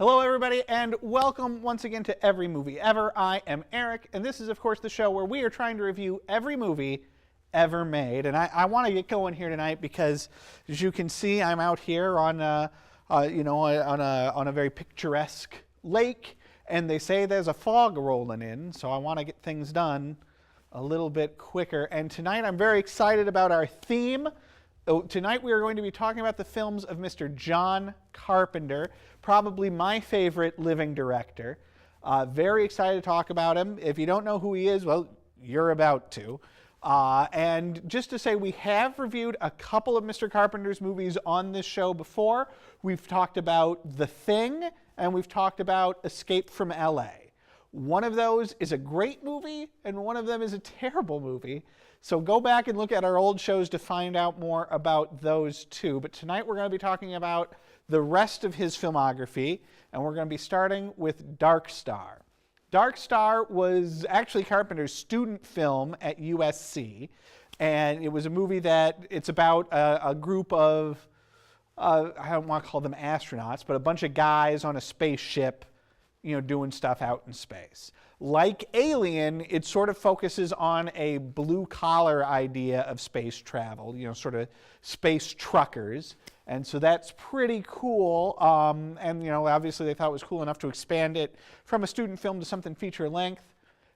Hello, everybody, and welcome once again to Every Movie Ever. I am Eric, and this is, of course, the show where we are trying to review every movie ever made. And I want to get going here tonight because, as you can see, I'm out here on a very picturesque lake, and they say there's a fog rolling in, so I want to get things done a little bit quicker. And tonight, I'm very excited about our theme. Tonight we are going to be talking about the films of Mr. John Carpenter, probably my favorite living director. Very excited to talk about him. If you don't know who he is, well, you're about to. And just to say, we have reviewed a couple of Mr. Carpenter's movies on this show before. We've talked about The Thing, and we've talked about Escape from L.A. One of those is a great movie, and one of them is a terrible movie. So go back and look at our old shows to find out more about those two. But tonight we're going to be talking about the rest of his filmography, and we're going to be starting with Dark Star. Dark Star was actually Carpenter's student film at USC, and it was a movie it's about a group of, I don't want to call them astronauts, but a bunch of guys on a spaceship, doing stuff out in space. Like Alien, it sort of focuses on a blue-collar idea of space travel, sort of space truckers. And so that's pretty cool. And obviously they thought it was cool enough to expand it from a student film to something feature-length.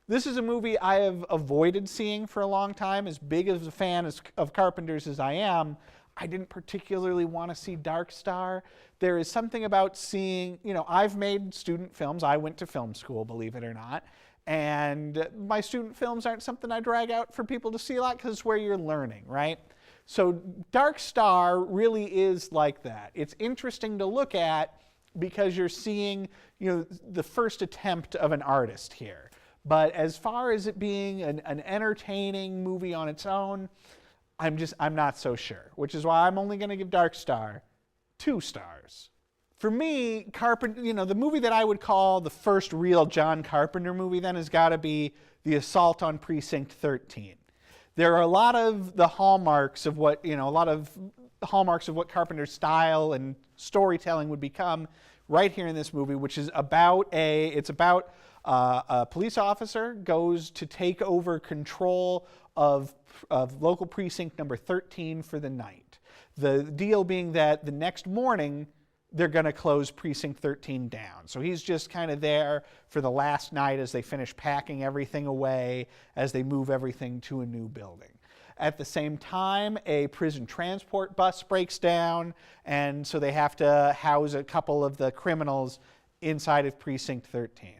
This is a movie I have avoided seeing for a long time. As big of a fan of Carpenter's as I am, I didn't particularly want to see Dark Star. There is something about seeing, I've made student films. I went to film school, believe it or not. And my student films aren't something I drag out for people to see a lot because it's where you're learning, right? So Dark Star really is like that. It's interesting to look at because you're seeing, the first attempt of an artist here. But as far as it being an entertaining movie on its own, I'm not so sure, which is why I'm only going to give Dark Star 2 stars. For me, Carpenter, the movie that I would call the first real John Carpenter movie then has got to be The Assault on Precinct 13. There are a lot of the hallmarks of what, Carpenter's style and storytelling would become right here in this movie, which is about a police officer goes to take over control of local precinct number 13 for the night. The deal being that the next morning, they're going to close precinct 13 down. So he's just kind of there for the last night as they finish packing everything away, as they move everything to a new building. At the same time, a prison transport bus breaks down, and so they have to house a couple of the criminals inside of precinct 13.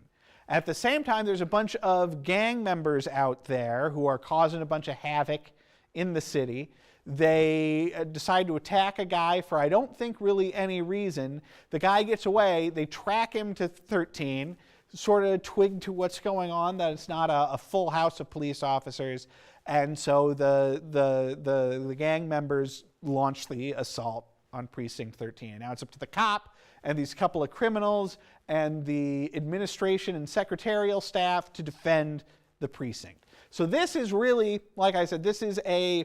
At the same time, there's a bunch of gang members out there who are causing a bunch of havoc in the city. They decide to attack a guy for I don't think really any reason. The guy gets away. They track him to 13, sort of twig to what's going on, that it's not a full house of police officers. And so the gang members launch the assault on Precinct 13. Now it's up to the cop and these couple of criminals and the administration and secretarial staff to defend the precinct. So this is really, like I said, this is I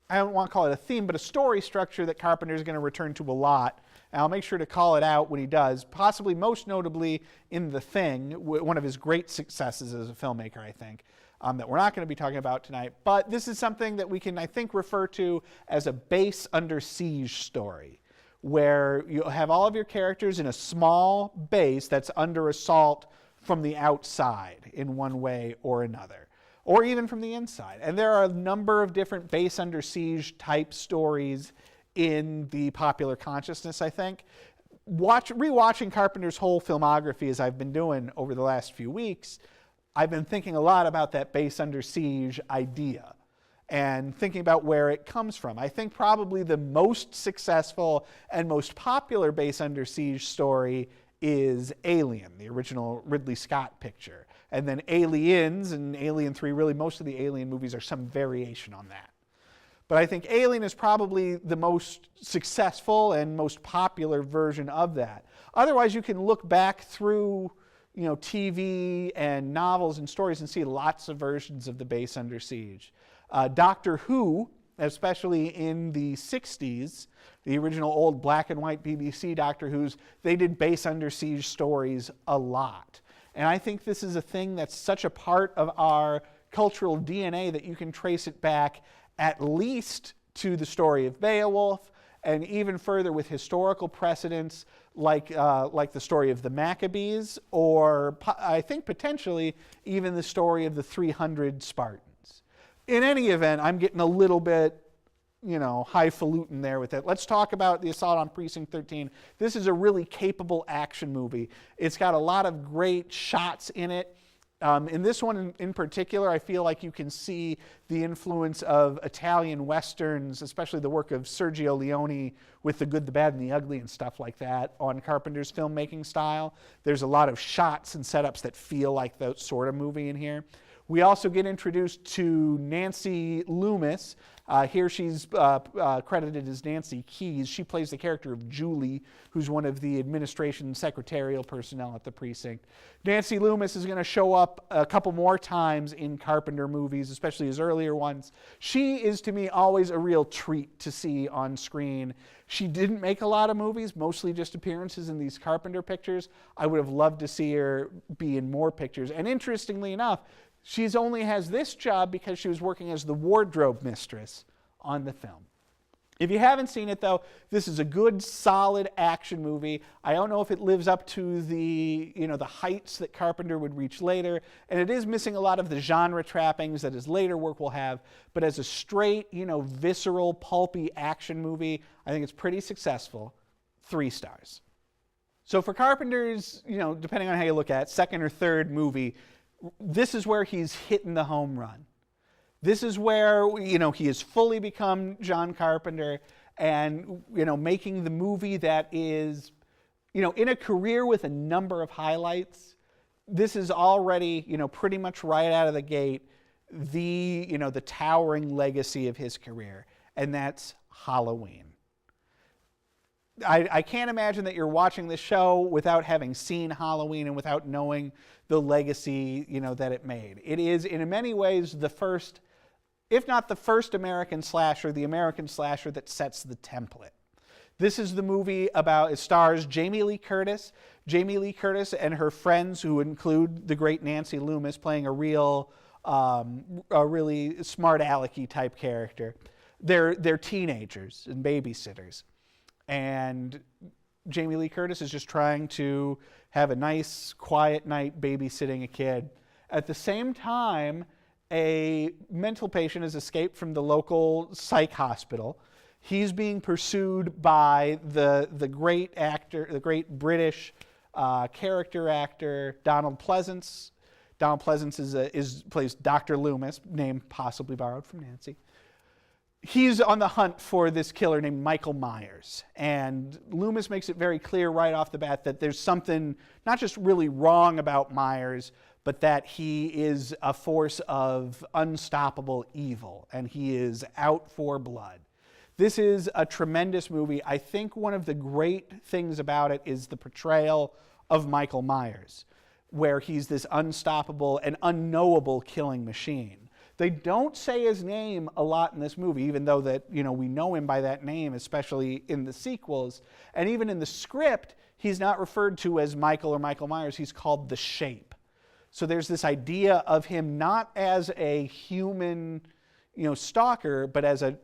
don't want to call it a theme, but a story structure that Carpenter is going to return to a lot. And I'll make sure to call it out when he does, possibly most notably in The Thing, one of his great successes as a filmmaker, I think, that we're not going to be talking about tonight. But this is something that we can, I think, refer to as a base under siege story, where you have all of your characters in a small base that's under assault from the outside in one way or another, or even from the inside. And there are a number of different base under siege type stories in the popular consciousness, I think. Rewatching Carpenter's whole filmography, as I've been doing over the last few weeks, I've been thinking a lot about that base under siege idea and thinking about where it comes from. I think probably the most successful and most popular base under siege story is Alien, the original Ridley Scott picture. And then Aliens and Alien 3, really most of the Alien movies are some variation on that. But I think Alien is probably the most successful and most popular version of that. Otherwise, you can look back through TV and novels and stories and see lots of versions of the base under siege. Doctor Who especially in the 60s, the original old black and white BBC Doctor Who's, they did base under siege stories a lot. And I think this is a thing that's such a part of our cultural DNA that you can trace it back at least to the story of Beowulf, and even further with historical precedents like the story of the Maccabees, or I think potentially even the story of the 300 Spartans. In any event, I'm getting a little bit, highfalutin there with it. Let's talk about the Assault on Precinct 13. This is a really capable action movie. It's got a lot of great shots in it. In this one in particular, I feel like you can see the influence of Italian westerns, especially the work of Sergio Leone with The Good, the Bad, and the Ugly and stuff like that on Carpenter's filmmaking style. There's a lot of shots and setups that feel like that sort of movie in here. We also get introduced to Nancy Loomis. Here she's credited as Nancy Keys. She plays the character of Julie, who's one of the administration secretarial personnel at the precinct. Nancy Loomis is going to show up a couple more times in Carpenter movies, especially his earlier ones. She is, to me, always a real treat to see on screen. She didn't make a lot of movies, mostly just appearances in these Carpenter pictures. I would have loved to see her be in more pictures. And interestingly enough, she only has this job because she was working as the wardrobe mistress on the film. If you haven't seen it, though, this is a good, solid action movie. I don't know if it lives up to the heights that Carpenter would reach later, and it is missing a lot of the genre trappings that his later work will have. But as a straight, visceral, pulpy action movie, I think it's pretty successful. 3 stars. So for Carpenter's, depending on how you look at it, second or third movie, this is where he's hitting the home run. This is where, he has fully become John Carpenter and, making the movie that is, in a career with a number of highlights. This is already, pretty much right out of the gate, the towering legacy of his career, and that's Halloween. I can't imagine that you're watching this show without having seen Halloween and without knowing the legacy, that it made. It is, in many ways, the first, if not the first American slasher, the American slasher that sets the template. This is the movie it stars Jamie Lee Curtis. Jamie Lee Curtis and her friends, who include the great Nancy Loomis, playing a really smart alecky type character. They're teenagers and babysitters. And Jamie Lee Curtis is just trying to have a nice, quiet night babysitting a kid. At the same time, a mental patient has escaped from the local psych hospital. He's being pursued by the great actor, the great British character actor, Donald Pleasence. Donald Pleasence plays Dr. Loomis, name possibly borrowed from Nancy. He's on the hunt for this killer named Michael Myers. And Loomis makes it very clear right off the bat that there's something not just really wrong about Myers, but that he is a force of unstoppable evil, and he is out for blood. This is a tremendous movie. I think one of the great things about it is the portrayal of Michael Myers, where he's this unstoppable and unknowable killing machine. They don't say his name a lot in this movie, even though that, we know him by that name, especially in the sequels. And even in the script, he's not referred to as Michael or Michael Myers. He's called the Shape. So there's this idea of him not as a human, stalker, but as a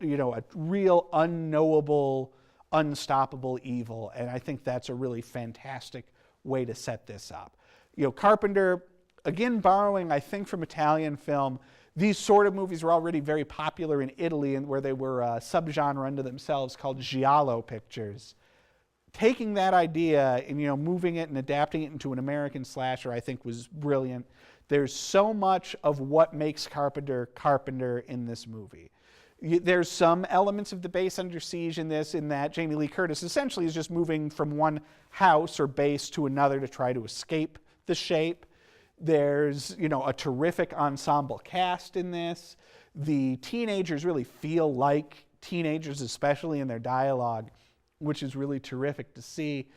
real unknowable, unstoppable evil. And I think that's a really fantastic way to set this up. Carpenter, again, borrowing, I think, from Italian film. These sort of movies were already very popular in Italy, and where they were a subgenre unto themselves called giallo pictures. Taking that idea and moving it and adapting it into an American slasher, I think, was brilliant. There's so much of what makes Carpenter in this movie. There's some elements of the base under siege in this, in that Jamie Lee Curtis essentially is just moving from one house or base to another to try to escape the Shape. There's, a terrific ensemble cast in this. The teenagers really feel like teenagers, especially in their dialogue, which is really terrific to see.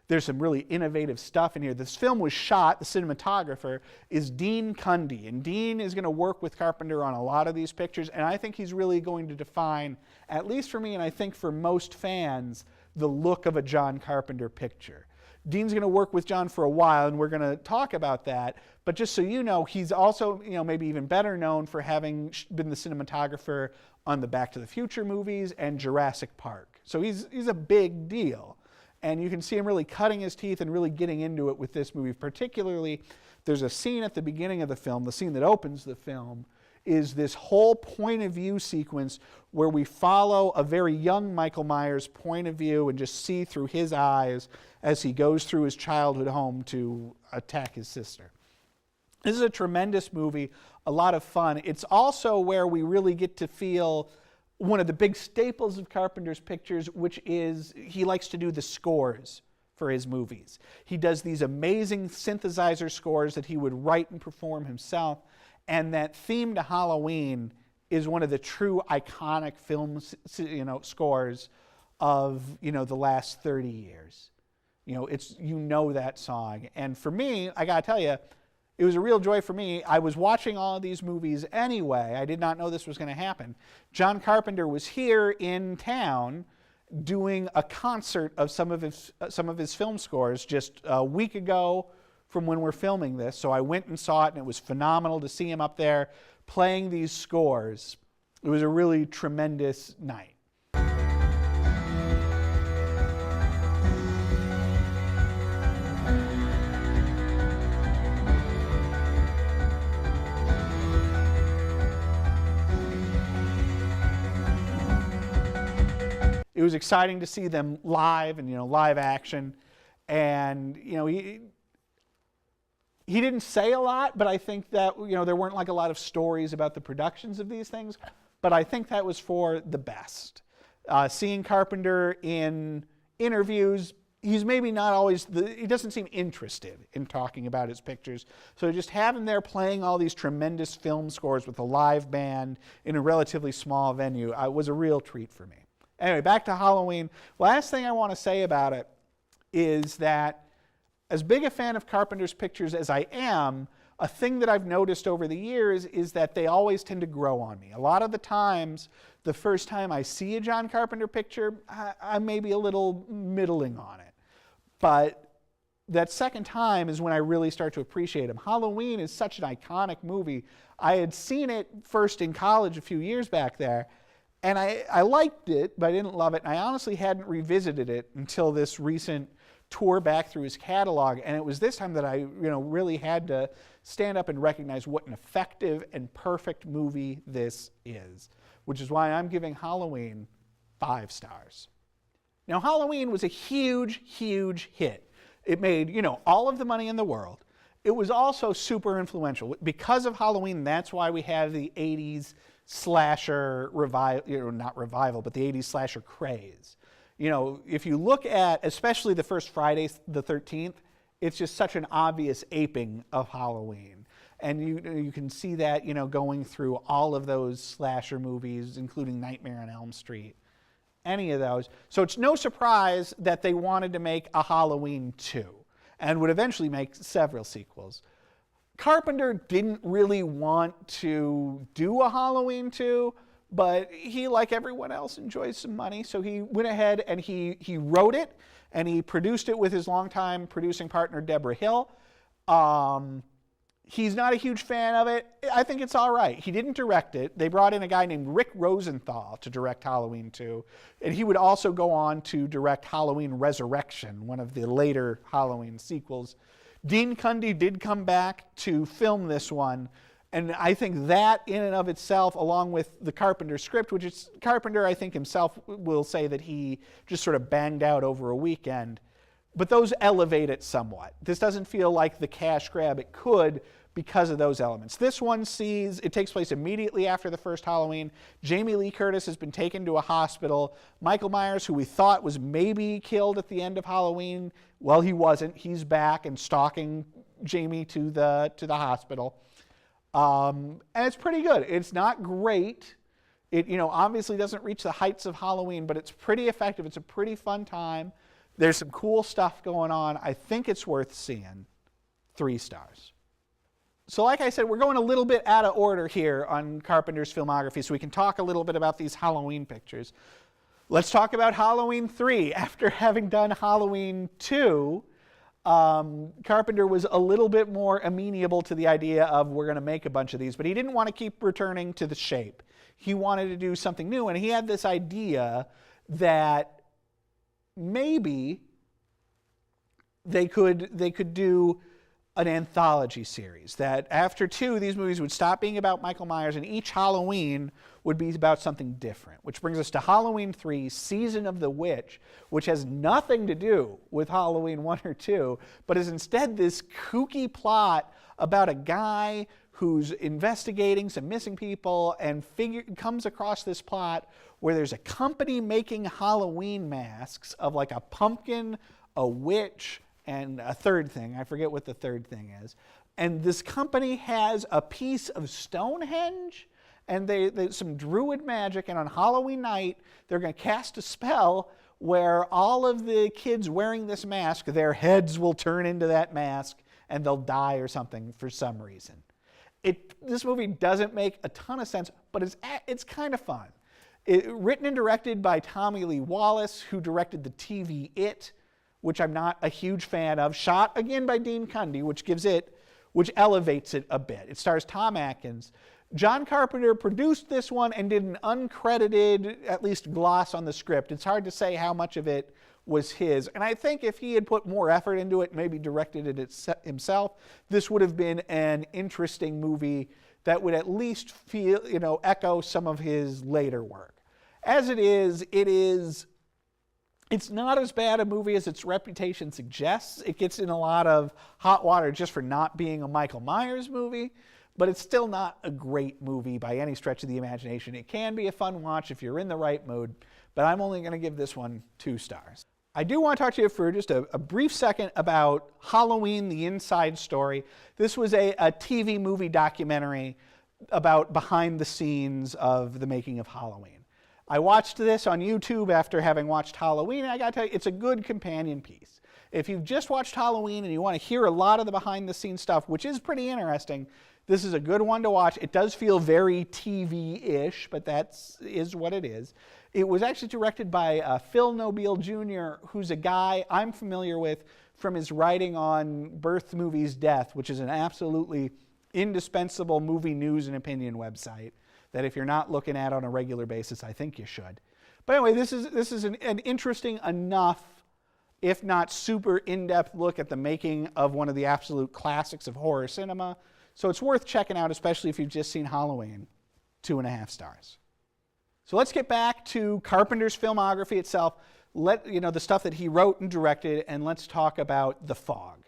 There's some really innovative stuff in here. This film was shot, the cinematographer is Dean Cundy, and Dean is going to work with Carpenter on a lot of these pictures, and I think he's really going to define, at least for me and I think for most fans, the look of a John Carpenter picture. Dean's going to work with John for a while, and we're going to talk about that, but just so you know, he's also, maybe even better known for having been the cinematographer on the Back to the Future movies and Jurassic Park. So he's a big deal. And you can see him really cutting his teeth and really getting into it with this movie. Particularly, there's a scene at the beginning of the film, the scene that opens the film, is this whole point of view sequence where we follow a very young Michael Myers' point of view and just see through his eyes as he goes through his childhood home to attack his sister. This is a tremendous movie, a lot of fun. It's also where we really get to feel one of the big staples of Carpenter's pictures, which is he likes to do the scores for his movies. He does these amazing synthesizer scores that he would write and perform himself, and that theme to Halloween is one of the true iconic film scores of the last 30 years. It's that song, and for me, I gotta tell you, it was a real joy for me. I was watching all of these movies anyway. I did not know this was going to happen. John Carpenter was here in town doing a concert of some of his film scores just a week ago from when we're filming this. So I went and saw it, and it was phenomenal to see him up there playing these scores. It was a really tremendous night. It was exciting to see them live and live action, and he didn't say a lot, but I think that there weren't like a lot of stories about the productions of these things, but I think that was for the best. Seeing Carpenter in interviews, he's maybe not always he doesn't seem interested in talking about his pictures, so just have him there playing all these tremendous film scores with a live band in a relatively small venue was a real treat for me. Anyway, back to Halloween. Last thing I want to say about it is that as big a fan of Carpenter's pictures as I am, a thing that I've noticed over the years is that they always tend to grow on me. A lot of the times, the first time I see a John Carpenter picture, I may be a little middling on it. But that second time is when I really start to appreciate him. Halloween is such an iconic movie. I had seen it first in college a few years back there, and I liked it, but I didn't love it. And I honestly hadn't revisited it until this recent tour back through his catalog. And it was this time that I really had to stand up and recognize what an effective and perfect movie this is, which is why I'm giving Halloween 5 stars. Now, Halloween was a huge, huge hit. It made, all of the money in the world. It was also super influential. Because of Halloween, that's why we have the 80s slasher revival, not revival, but the 80s slasher craze. If you look at, especially the first Friday the 13th, it's just such an obvious aping of Halloween. And you can see that, going through all of those slasher movies, including Nightmare on Elm Street, any of those. So it's no surprise that they wanted to make a Halloween 2 and would eventually make several sequels. Carpenter didn't really want to do a Halloween 2, but he, like everyone else, enjoys some money, so he went ahead and he wrote it, and he produced it with his longtime producing partner, Deborah Hill. He's not a huge fan of it. I think it's all right. He didn't direct it. They brought in a guy named Rick Rosenthal to direct Halloween 2, and he would also go on to direct Halloween Resurrection, one of the later Halloween sequels. Dean Cundy did come back to film this one, and I think that in and of itself, along with the Carpenter script, which is Carpenter, I think himself will say that he just sort of banged out over a weekend, but those elevate it somewhat. This doesn't feel like the cash grab it could because of those elements. This one it takes place immediately after the first Halloween. Jamie Lee Curtis has been taken to a hospital. Michael Myers, who we thought was maybe killed at the end of Halloween, well, he wasn't. He's back and stalking Jamie to the hospital. And it's pretty good. It's not great. It obviously doesn't reach the heights of Halloween, but it's pretty effective. It's a pretty fun time. There's some cool stuff going on. I think it's worth seeing. 3 stars. So like I said, we're going a little bit out of order here on Carpenter's filmography, so we can talk a little bit about these Halloween pictures. Let's talk about Halloween 3. After having done Halloween 2, Carpenter was a little bit more amenable to the idea of we're going to make a bunch of these, but he didn't want to keep returning to the shape. He wanted to do something new, and he had this idea that maybe they could do an anthology series, that after 2, these movies would stop being about Michael Myers and each Halloween would be about something different, which brings us to Halloween 3, Season of the Witch, which has nothing to do with Halloween 1 or 2, but is instead this kooky plot about a guy who's investigating some missing people and comes across this plot where there's a company making Halloween masks of like a pumpkin, a witch, and a third thing. I forget what the third thing is. And this company has a piece of Stonehenge, and they some druid magic, and on Halloween night, they're going to cast a spell where all of the kids wearing this mask, their heads will turn into that mask, and they'll die or something for some reason. This movie doesn't make a ton of sense, but it's kind of fun. Written and directed by Tommy Lee Wallace, who directed the TV It, which I'm not a huge fan of. Shot again by Dean Cundey, which elevates it a bit. It stars Tom Atkins. John Carpenter produced this one and did an uncredited, at least gloss on the script. It's hard to say how much of it was his. And I think if he had put more effort into it, maybe directed it himself, this would have been an interesting movie that would at least echo some of his later work. As it is, it's not as bad a movie as its reputation suggests. It gets in a lot of hot water just for not being a Michael Myers movie, but it's still not a great movie by any stretch of the imagination. It can be a fun watch if you're in the right mood, but I'm only going to give this one 2 stars. I do want to talk to you for just a brief second about Halloween, the Inside Story. This was a TV movie documentary about behind the scenes of the making of Halloween. I watched this on YouTube after having watched Halloween, and I got to tell you, it's a good companion piece. If you've just watched Halloween and you want to hear a lot of the behind-the-scenes stuff, which is pretty interesting, this is a good one to watch. It does feel very TV-ish, but that is what it is. It was actually directed by Phil Nobile Jr., who's a guy I'm familiar with from his writing on Birth Movies Death, which is an absolutely indispensable movie news and opinion website that if you're not looking at on a regular basis, I think you should. But anyway, this is an interesting enough, if not super in-depth look at the making of one of the absolute classics of horror cinema. So it's worth checking out, especially if you've just seen Halloween. 2.5 stars. So let's get back to Carpenter's filmography itself, the stuff that he wrote and directed, and let's talk about The Fog.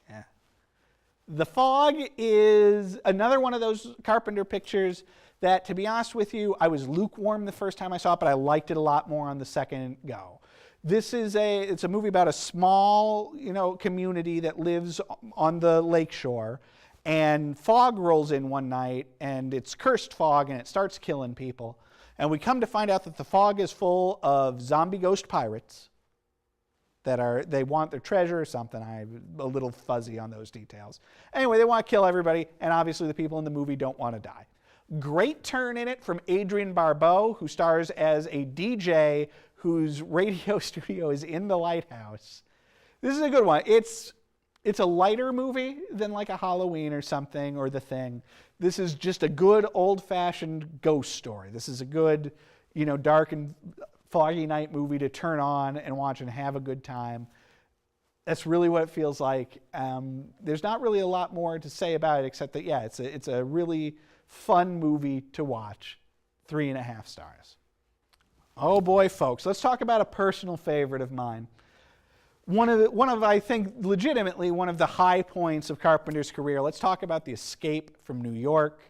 Yeah. The Fog is another one of those Carpenter pictures that, to be honest with you, I was lukewarm the first time I saw it, but I liked it a lot more on the second go. It's a movie about a small, community that lives on the lakeshore, and fog rolls in one night, and it's cursed fog, and it starts killing people. And we come to find out that the fog is full of zombie ghost pirates they want their treasure or something. I'm a little fuzzy on those details. Anyway, they want to kill everybody, and obviously the people in the movie don't want to die. Great turn in it from Adrienne Barbeau, who stars as a DJ whose radio studio is in the lighthouse. This is a good one. It's a lighter movie than like a Halloween or something, or The Thing. This is just a good old-fashioned ghost story. This is a good, dark and foggy night movie to turn on and watch and have a good time. That's really what it feels like. There's not really a lot more to say about it except that, yeah, it's a really fun movie to watch. 3.5 stars. Oh boy, folks, let's talk about a personal favorite of mine. One of I think legitimately one of the high points of Carpenter's career. Let's talk about The Escape from New York.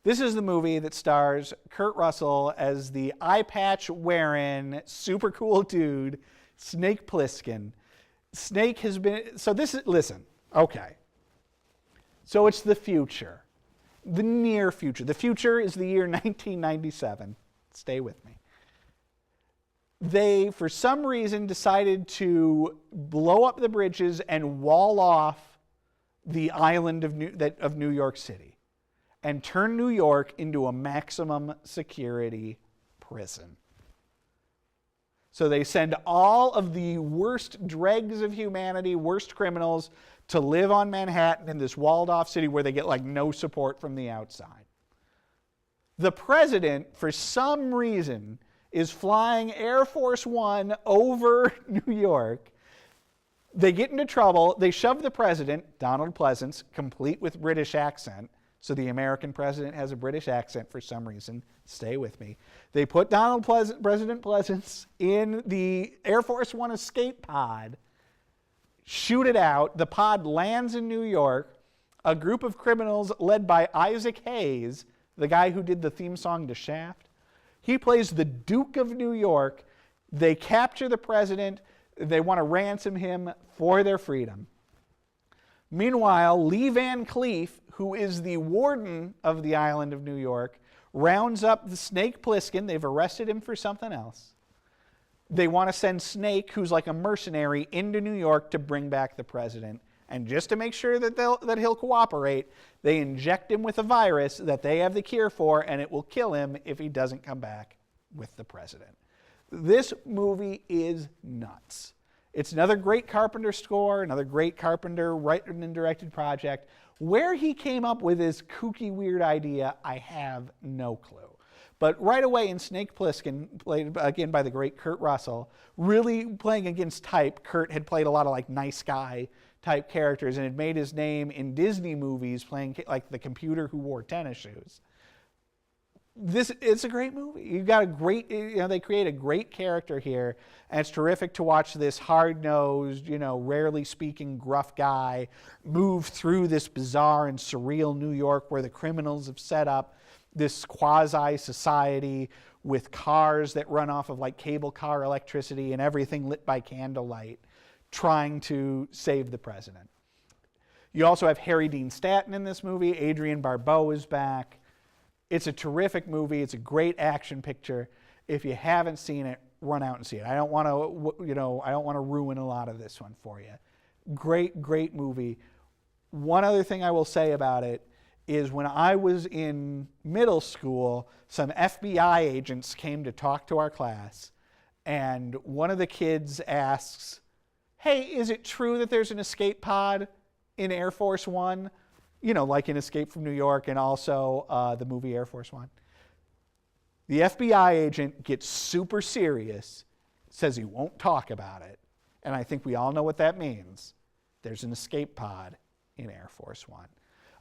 This is the movie that stars Kurt Russell as the eye patch wearing super cool dude, Snake Plissken. Snake has been, listen, okay. So it's the future, the near future. The future is the year 1997. Stay with me. They, for some reason, decided to blow up the bridges and wall off the island of New York City and turn New York into a maximum security prison. So they send all of the worst dregs of humanity, worst criminals, to live on Manhattan in this walled-off city where they get like no support from the outside. The president, for some reason, is flying Air Force One over New York. They get into trouble. They shove the president, Donald Pleasance, complete with British accent. So the American president has a British accent for some reason. Stay with me. They put President Pleasance in the Air Force One escape pod, shoot it out. The pod lands in New York. A group of criminals led by Isaac Hayes, the guy who did the theme song to Shaft. He plays the Duke of New York. They capture the president. They want to ransom him for their freedom. Meanwhile, Lee Van Cleef, who is the warden of the island of New York, rounds up the Snake Plissken. They've arrested him for something else. They want to send Snake, who's like a mercenary, into New York to bring back the president. And just to make sure that he'll cooperate, they inject him with a virus that they have the cure for, and it will kill him if he doesn't come back with the president. This movie is nuts. It's another great Carpenter score, another great Carpenter written and directed project. Where he came up with this kooky, weird idea, I have no clue. But right away in Snake Plissken, played again by the great Kurt Russell, really playing against type. Kurt had played a lot of like nice guy type characters and had made his name in Disney movies playing like the computer who wore tennis shoes. It's a great movie. You've got a great, they create a great character here, and it's terrific to watch this hard-nosed, rarely speaking gruff guy move through this bizarre and surreal New York where the criminals have set up this quasi-society with cars that run off of like cable car electricity and everything lit by candlelight, trying to save the president. You also have Harry Dean Stanton in this movie. Adrienne Barbeau is back. It's a terrific movie. It's a great action picture. If you haven't seen it, run out and see it. I don't want to ruin a lot of this one for you. Great, great movie. One other thing I will say about it is when I was in middle school, some FBI agents came to talk to our class, and one of the kids asks, "Hey, is it true that there's an escape pod in Air Force One?" Like in Escape from New York and also the movie Air Force One. The FBI agent gets super serious, says he won't talk about it, and I think we all know what that means. There's an escape pod in Air Force One.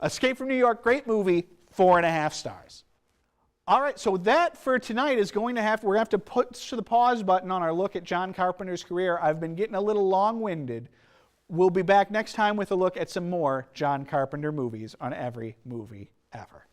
Escape from New York, great movie, 4.5 stars. All right, so that for tonight is we're going to have to push the pause button on our look at John Carpenter's career. I've been getting a little long-winded. We'll be back next time with a look at some more John Carpenter movies on Every Movie Ever.